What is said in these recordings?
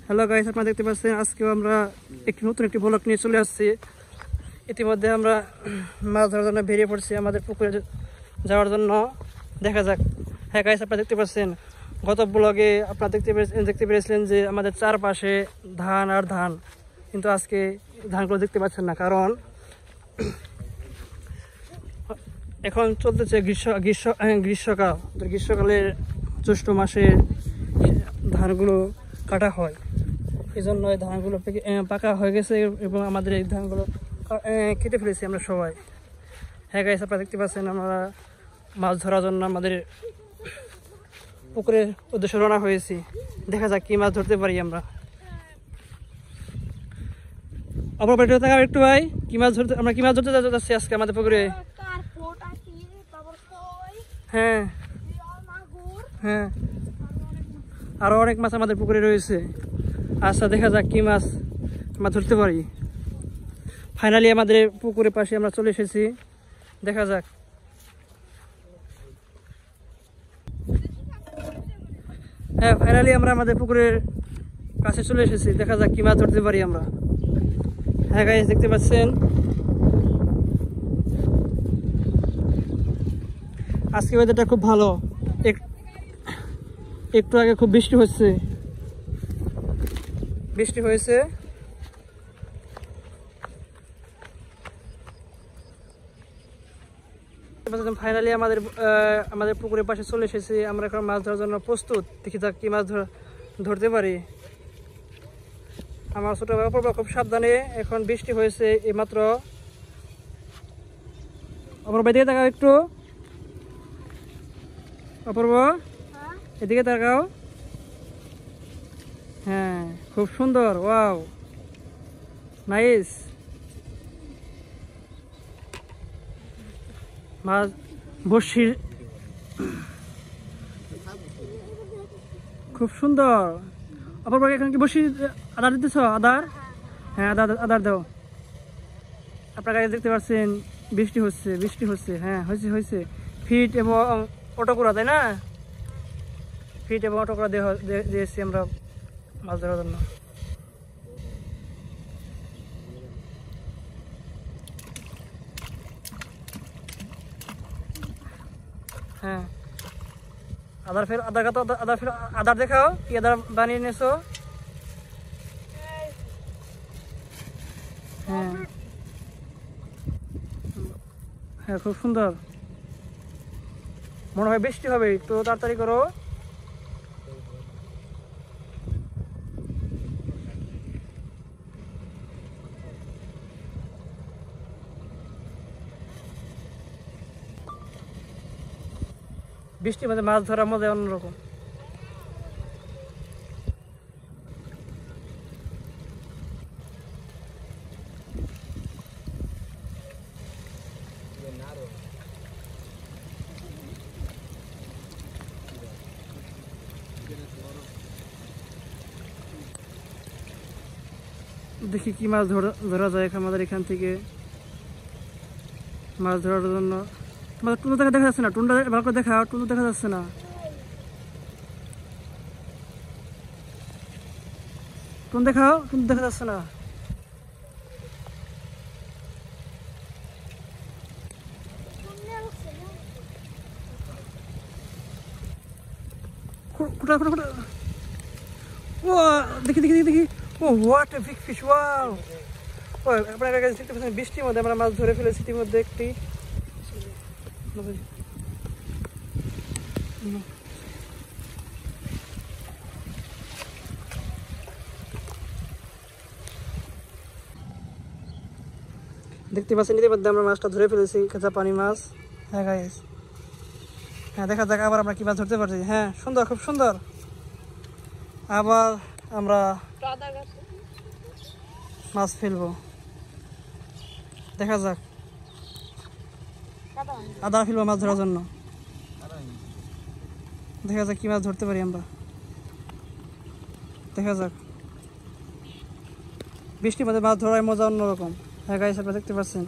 Hello guys, আপনারা দেখতে পাচ্ছেন আজকেও আমরা নতুন একটি ব্লগ নিয়ে চলে আসছি। ইতিমধ্যে আমরা মাছ ধরার জন্য বেরিয়ে পড়ছি আমাদের পুকুরে যাওয়ার জন্য। দেখা যাক। হ্যাঁ গাইস, আপনারা দেখতে পাচ্ছেন গত ব্লগে আপনারা দেখতে পেরেছিলেন যে আমাদের চারপাশে ধান আর ধান, কিন্তু আজকে ধানগুলো দেখতে পাচ্ছেন না, কারণ এখন চলতেছে গ্রীষ্মকাল। গ্রীষ্মকালের জ্যৈষ্ঠ মাসে ধানগুলো কাটা হয়, এই জন্য এই ধানগুলো পাকা হয়ে গেছে এবং আমাদের এই ধানগুলো কেটে ফেলেছি আমরা সবাই। হ্যাঁ গাইস, আপনারা দেখতে পাচ্ছেন আমরা মাছ ধরার জন্য আমাদের পুকুরের উদ্দেশ্যে রওনা হয়েছি। দেখা যাক কি মাছ ধরতে পারি আমরা। অপর বাড়িতে থাকা একটু ভাই, আমরা কি মাছ ধরতে যাচ্ছি আজকে আমাদের পুকুরে? হ্যাঁ হ্যাঁ, আরো অনেক মাছ আমাদের পুকুরে রয়েছে। আচ্ছা, দেখা যাক কি মাছ আমরা ধরতে পারি। ফাইনালি আমাদের পুকুরের পাশে আমরা চলে এসেছি। দেখা যাক। হ্যাঁ, ফাইনালি আমরা আমাদের পুকুরের কাছে চলে এসেছি। দেখা যাক কি মাছ ধরতে পারি আমরা। হ্যাঁ গাইস, দেখতে পাচ্ছেন আজকে ওয়েদারটা খুব ভালো। একটু আগে খুব বৃষ্টি হয়েছে। ফাইনালি আমাদের পুকুরের পাশে চলে এসেছি। আমরা এখন মাছ ধরার জন্য প্রস্তুত। দেখি যাক কি মাছ ধরতে পারি। আমার ছোট অপূর্ব খুব সাবধানে। এখন বৃষ্টি হয়েছে এইমাত্র। অপূর্ব এদিকে তাকাও একটু। অপূর্ব এদিকে তাকাও। হ্যাঁ, খুব সুন্দর। Wow, nice. মাছ বড়শির খুব সুন্দর। অপর এখন কি বড়শি আদার দিতেছ? আদার? হ্যাঁ, আদার দাও। আপনারা দেখতে পাচ্ছেন বৃষ্টি হচ্ছে। হ্যাঁ, হয়েছে। ফিট এবং অটোকোরা, তাই না? ফিট এবং অটোকোরা দিয়েছি আমরা মাছ ধরার জন্য। হ্যাঁ, আদার দেখাও, কি আদার বানিয়ে নিয়েছো? হ্যাঁ হ্যাঁ, খুব সুন্দর। মনে হয় বৃষ্টি হবে, তো তাড়াতাড়ি করো। বৃষ্টির মধ্যে মাছ ধরার মজা অন্যরকম। দেখি কি মাছ ধরা যায় আমাদের এখান থেকে। মাছ ধরার জন্য তোমাদের টুনু দেখা যাচ্ছে না। টুনটা ভালো করে দেখা। টুনু দেখা যাচ্ছে না। টুন দেখাও। টুনু দেখা যাচ্ছে না। ও দেখি। Oh what a big fish. Wow. Oh, আপনারা কাছে দেখতে পাচ্ছেন বৃষ্টির মধ্যে আমরা মাছ ধরে ফেলেছি ইতিমধ্যে একটি। দেখতে পাচ্ছেন ইতিমধ্যে আমরা মাছটা ধরে ফেলেছি, কাঁচা পানি মাছ। হ্যাঁ গাইস, হ্যাঁ দেখা যাক আবার আমরা কি মাছ ধরতে পারছি। হ্যাঁ, সুন্দর, খুব সুন্দর। আবার আমরা মাছ ফেলবো। দেখা যাক। আদা ফেলবো মাছ ধরার জন্য। দেখা যাক কি মাছ ধরতে পারি আমরা। দেখা যাক। বৃষ্টির মধ্যে মাছ ধরার মজা অন্যরকম। হ্যাঁ গাইস, আপনারা দেখতে পাচ্ছেন।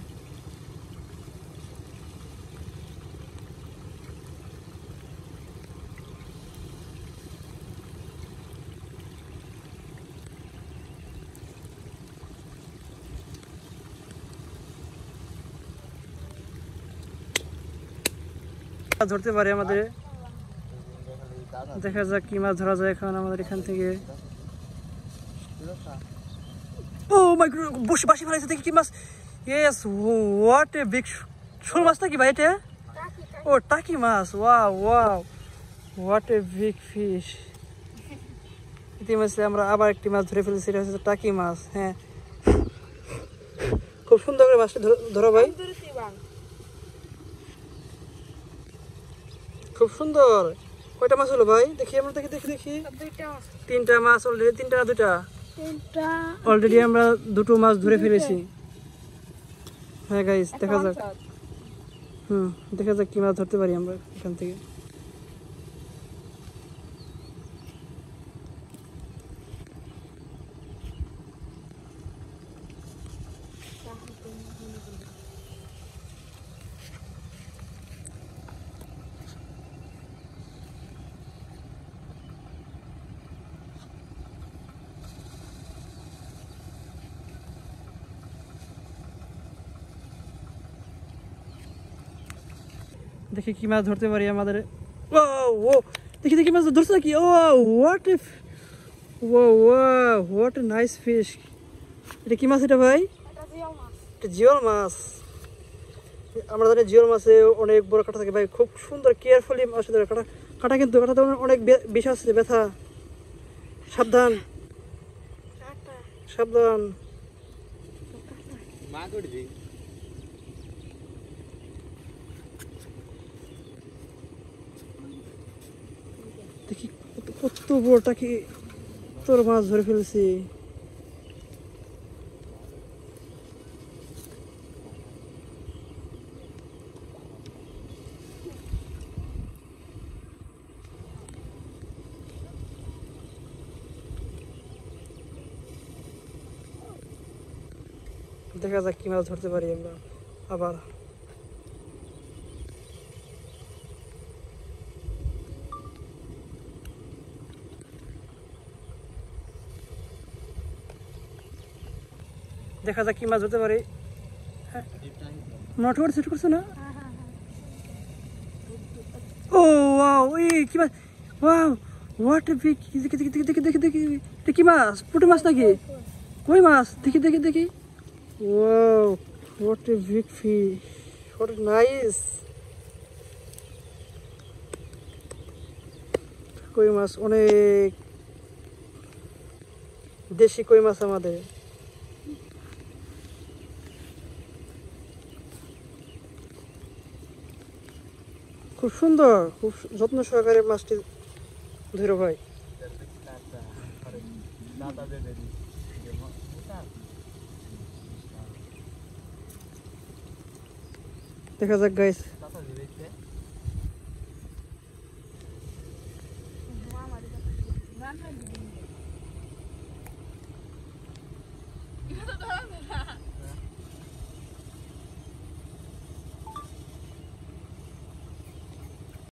ধরতে পারে আমাদের। দেখা যাক কি মাছ ধরা যায় এখন আমাদের এখান থেকে। ও মাই গড, বসে বাসি ফেলাইছে, দেখি কি মাছ। ইয়েস, হোয়াট এ বিগ শোল মাছ নাকি ভাই এটা? ও টাকি মাছ, wow wow, what a big fish. ইতিমধ্যে আমরা আবার একটি মাছ ধরে ফেলেছি, এটা হচ্ছে টাকি মাছ। হ্যাঁ, খুব সুন্দর করে মাছটা ধরো ভাই, খুব সুন্দর। কয়টা মাছ হলো ভাই? দেখি আমরা, দেখি দেখি দেখি। তিনটা মাছ অলরেডি, তিনটা না দুটা? অলরেডি আমরা দুটো মাছ ধরে ফেলেছি। হ্যাঁ গাইস, দেখা যাক। দেখা যাক কি মাছ ধরতে পারি আমরা এখান থেকে। দেখি কি মাছ ধরতে পারি আমাদের। ও ও দেখি দেখি মাছ ধরছে নাকি? Oh what a, oh what a nice fish. এটা কি মাছ এটা ভাই? এটা জিওল মাছ। আমরা জানি জিওল মাছে অনেক বড় কাঁটা থাকে ভাই, খুব সুন্দর কেয়ারফুলি মাছ ধরে। কাঁটা কাঁটা কিন্তু কাঁটাতে অনেক বিষ আছে, ব্যথা। সাবধান সাবধান। দেখি কত বড়টা কি তোর মাছ ধরে ফেলেছি। দেখা যাক কি মাছ ধরতে পারি আমরা আবার। দেখা যাক কি মাছ ধরতে পারি। নট ওয়ার সেট করছো না? ও ওয়াও, এই কি মাছ, ওয়াও হোয়াট এ বিগ। দেখি দেখি দেখি দেখি দেখি দেখি, এটা কি মাছ? পুঁটি মাছ নাকি? কই মাছ? দেখি দেখি দেখি। Wow what a big fish, what a nice. কই মাছ, অনেক দেশি কই মাছ আমাদের। খুব সুন্দর, খুব যত্ন সহকারে মাছটি ধরো ভাই। দেখা যাক গাইস।